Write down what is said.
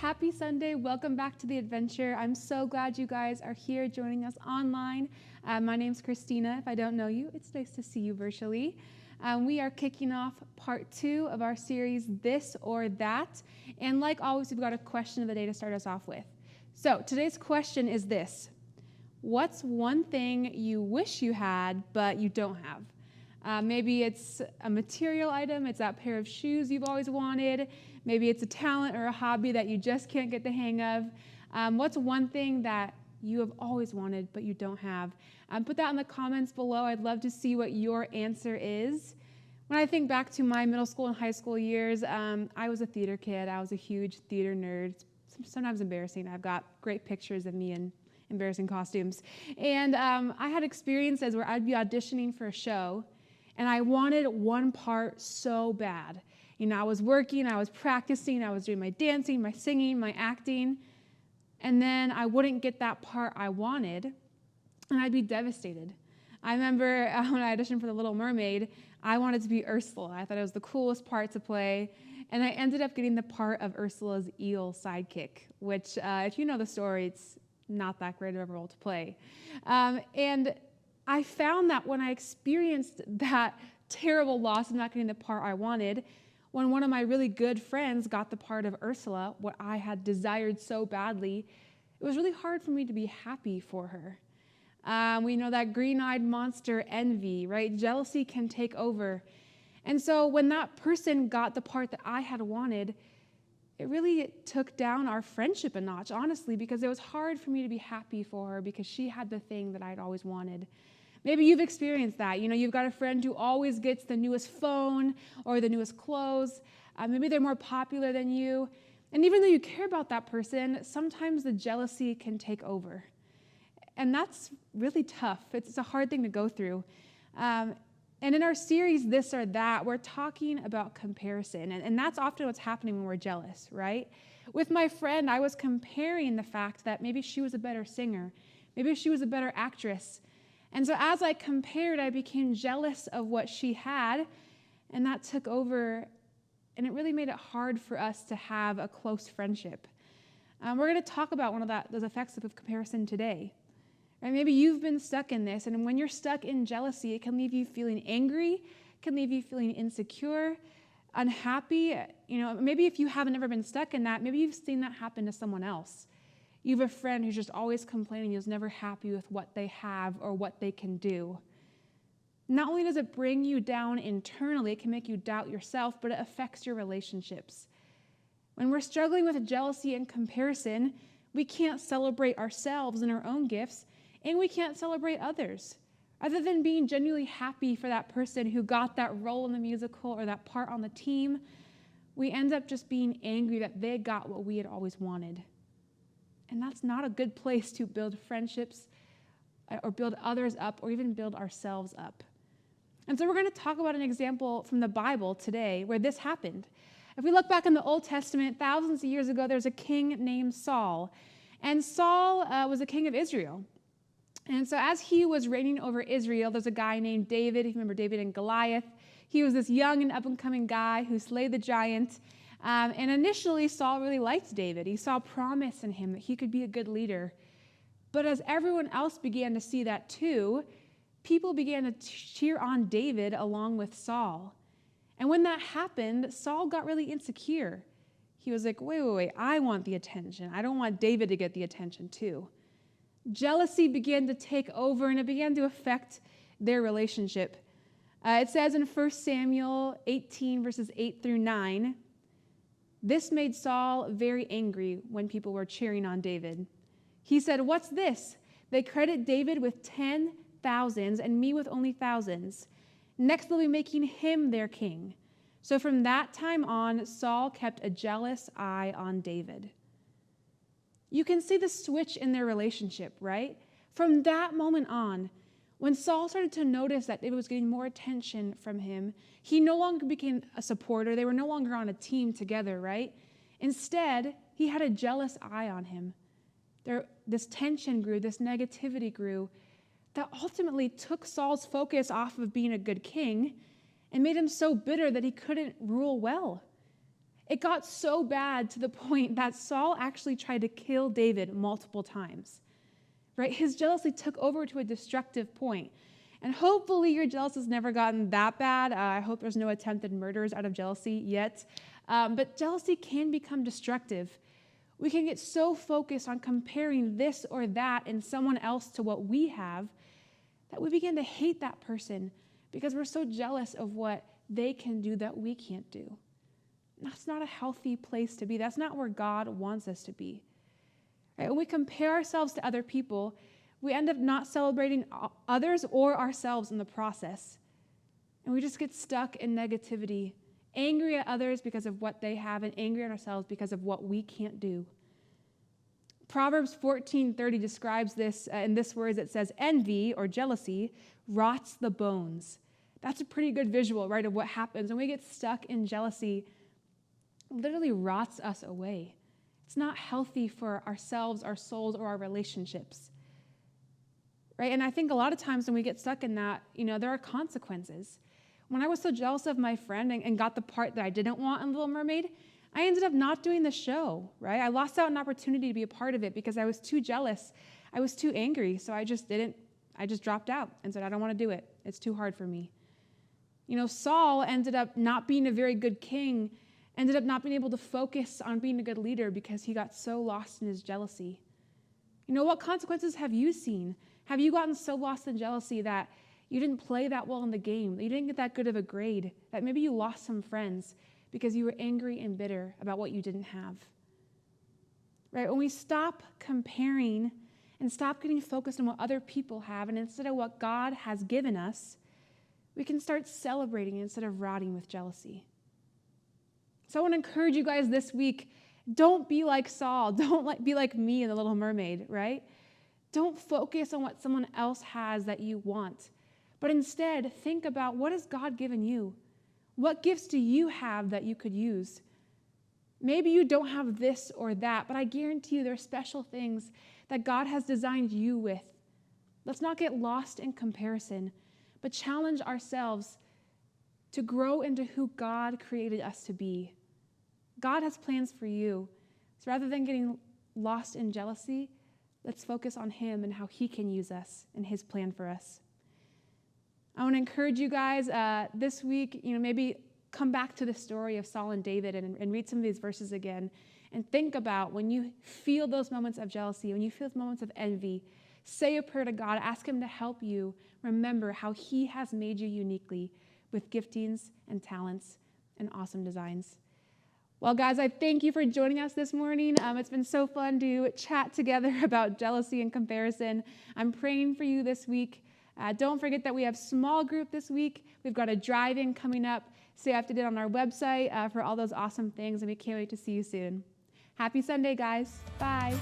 Happy Sunday. Welcome back to the adventure. I'm so glad you guys are here joining us online. My name's Christina. If I don't know you, it's nice to see you virtually. We are kicking off part 2 of our series, This or That. And like always, we've got a question of the day to start us off with. So today's question is this: what's one thing you wish you had, but you don't have? Maybe it's a material item, it's that pair of shoes you've always wanted. Maybe it's a talent or a hobby that you just can't get the hang of. What's one thing that you have always wanted but you don't have? Put that in the comments below. I'd love to see what your answer is. When I think back to my middle school and high school years, I was a theater kid. I was a huge theater nerd. It's sometimes embarrassing. I've got great pictures of me in embarrassing costumes. And I had experiences where I'd be auditioning for a show, and I wanted one part so bad. You know, I was working, I was practicing, I was doing my dancing, my singing, my acting, and then I wouldn't get that part I wanted, and I'd be devastated. I remember when I auditioned for The Little Mermaid, I wanted to be Ursula. I thought it was the coolest part to play, and I ended up getting the part of Ursula's eel sidekick, which, if you know the story, it's not that great of a role to play. And I found that when I experienced that terrible loss of not getting the part I wanted, when one of my really good friends got the part of Ursula, what I had desired so badly, it was really hard for me to be happy for her. We know that green-eyed monster envy, right? Jealousy can take over. And so when that person got the part that I had wanted, it really took down our friendship a notch, honestly, because it was hard for me to be happy for her because she had the thing that I'd always wanted. Maybe you've experienced that. You know, you've got a friend who always gets the newest phone or the newest clothes. Maybe they're more popular than you. And even though you care about that person, sometimes the jealousy can take over. And that's really tough. It's a hard thing to go through. And in our series, This or That, we're talking about comparison. And that's often what's happening when we're jealous, right? With my friend, I was comparing the fact that maybe she was a better singer. Maybe she was a better actress. And so as I compared, I became jealous of what she had, and that took over, and it really made it hard for us to have a close friendship. We're going to talk about one of those effects of comparison today. Right? Maybe you've been stuck in this, and when you're stuck in jealousy, it can leave you feeling angry, it can leave you feeling insecure, unhappy. You know, maybe if you haven't ever been stuck in that, maybe you've seen that happen to someone else. You have a friend who's just always complaining, who's never happy with what they have or what they can do. Not only does it bring you down internally, it can make you doubt yourself, but it affects your relationships. When we're struggling with jealousy and comparison, we can't celebrate ourselves and our own gifts, and we can't celebrate others. Other than being genuinely happy for that person who got that role in the musical or that part on the team, we end up just being angry that they got what we had always wanted. And that's not a good place to build friendships or build others up or even build ourselves up. And so we're going to talk about an example from the Bible today where this happened. If we look back in the Old Testament, thousands of years ago, there's a king named Saul. And Saul was a king of Israel. And so as he was reigning over Israel, there's a guy named David. If you remember David and Goliath, he was this young and up-and-coming guy who slayed the giant. And initially, Saul really liked David. He saw promise in him that he could be a good leader. But as everyone else began to see that too, people began to cheer on David along with Saul. And when that happened, Saul got really insecure. He was like, wait, I want the attention. I don't want David to get the attention too. Jealousy began to take over, and it began to affect their relationship. It says in 1 Samuel 18, verses 8 through 9, this made Saul very angry when people were cheering on David. He said, "What's this? They credit David with 10,000s and me with only thousands. Next they'll be making him their king." So from that time on, Saul kept a jealous eye on David. You can see the switch in their relationship, right? From that moment on, when Saul started to notice that David was getting more attention from him, he no longer became a supporter. They were no longer on a team together, right? Instead, he had a jealous eye on him. This tension grew, this negativity grew, that ultimately took Saul's focus off of being a good king and made him so bitter that he couldn't rule well. It got so bad to the point that Saul actually tried to kill David multiple times, right? His jealousy took over to a destructive point. And hopefully your jealousy has never gotten that bad. I hope there's no attempted murders out of jealousy yet. But jealousy can become destructive. We can get so focused on comparing this or that in someone else to what we have that we begin to hate that person because we're so jealous of what they can do that we can't do. That's not a healthy place to be. That's not where God wants us to be. Right? When we compare ourselves to other people, we end up not celebrating others or ourselves in the process. And we just get stuck in negativity, angry at others because of what they have and angry at ourselves because of what we can't do. Proverbs 14:30 describes this in this words. It says, envy or jealousy rots the bones. That's a pretty good visual, right, of what happens when we get stuck in jealousy. It literally rots us away. It's not healthy for ourselves, our souls, or our relationships. Right? And I think a lot of times when we get stuck in that, there are consequences. When I was so jealous of my friend and got the part that I didn't want in Little Mermaid, I ended up not doing the show, right? I lost out on an opportunity to be a part of it because I was too jealous. I was too angry, so I just dropped out and said, I don't want to do it. It's too hard for me. Saul ended up not being a very good king, ended up not being able to focus on being a good leader because he got so lost in his jealousy. What consequences have you seen? Have you gotten so lost in jealousy that you didn't play that well in the game, that you didn't get that good of a grade, that maybe you lost some friends because you were angry and bitter about what you didn't have? Right? When we stop comparing and stop getting focused on what other people have and instead of what God has given us, we can start celebrating instead of rotting with jealousy. So I want to encourage you guys this week, don't be like Saul. Don't be like me in The Little Mermaid, right? Don't focus on what someone else has that you want, but instead think about, what has God given you? What gifts do you have that you could use? Maybe you don't have this or that, but I guarantee you there are special things that God has designed you with. Let's not get lost in comparison, but challenge ourselves to grow into who God created us to be. God has plans for you. So rather than getting lost in jealousy, let's focus on Him and how He can use us and His plan for us. I want to encourage you guys this week, maybe come back to the story of Saul and David and read some of these verses again and think about when you feel those moments of jealousy, when you feel those moments of envy, say a prayer to God, ask Him to help you remember how He has made you uniquely with giftings and talents and awesome designs. Well, guys, I thank you for joining us this morning. It's been so fun to chat together about jealousy and comparison. I'm praying for you this week. Don't forget that we have small group this week. We've got a drive-in coming up. Stay up to date on our website for all those awesome things, and we can't wait to see you soon. Happy Sunday, guys. Bye.